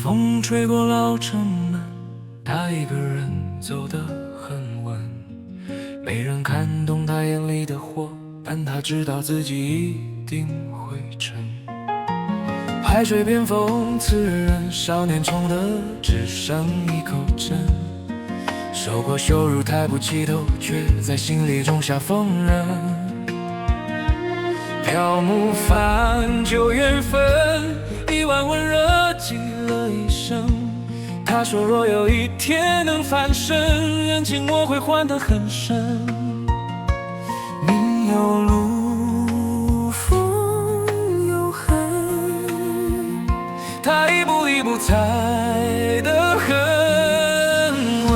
风吹过老城门，他一个人走得很稳，没人看懂他眼里的火，但他知道自己一定会成。拍水边讽刺人，少年穷的只剩一口针，受过羞辱抬不起头，却在心里种下疯人。朴木泛9月份，1碗温热积了一生。他说若有一天能翻身，人情我会还得很深。命有路，风有痕，他一步一步踩得很稳。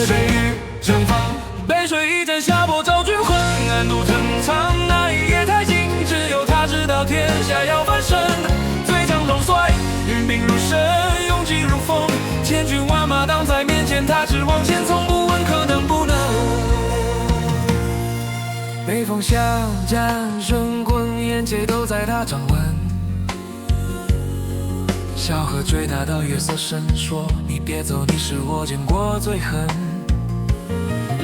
水雨正放，背水一战，下坡遭拒混，暗度陈仓，那一夜太近，只有他知道天下要翻身。最强壮帅，运兵如神，勇气如风，千军万马挡在面前，他只往前，从不问可能不能。北风向战神棍，眼界都在他掌纹。小河追他到月色深，说你别走，你是我见过最狠。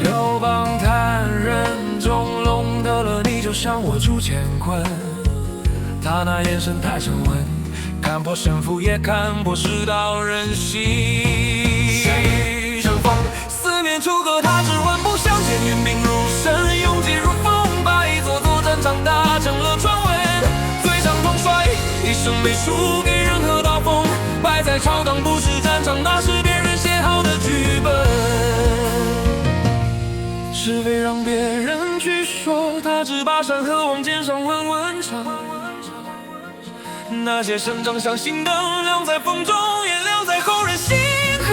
刘邦贪人中龙得了你，就像我出乾坤。他那眼神太沉稳，看破胜负也看破世道人心。谁乘风四面楚歌，他只闻不相见，运兵如神，勇气如风，把一座座战场打成了传闻。最强统帅，一生没输给任何刀锋，败在朝纲不是战场，那是别人写好的剧本。是非让别人去说，他只把山河往肩上稳稳唱。那些生长像星灯，亮在风中，也亮在后人心痕。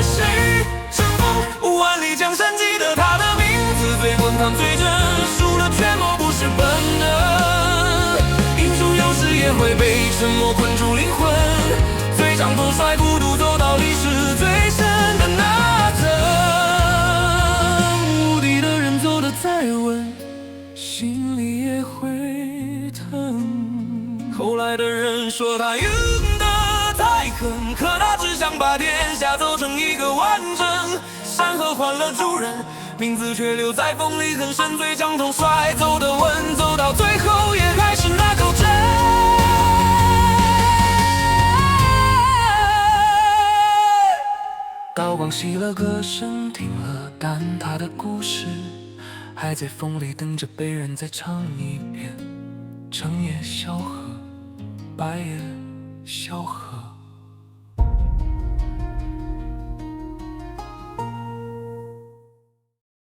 谁乘风万里江山，记得他的名字，最滚烫最真，输了却莫不是本能。英雄有时也会被沉默困住灵魂，最强统帅孤独走到历史最深的那层。无敌的人走得再稳，心里也会疼。后来的人说他赢得太狠，可他只想把天下走成一个完整。山河换了主人，名字却留在风里很深。最强统帅走得稳，走到最后也还是那口针。刀光熄了，歌声停了，但他的故事还在风里等着被人再唱一遍。成也萧何，败也萧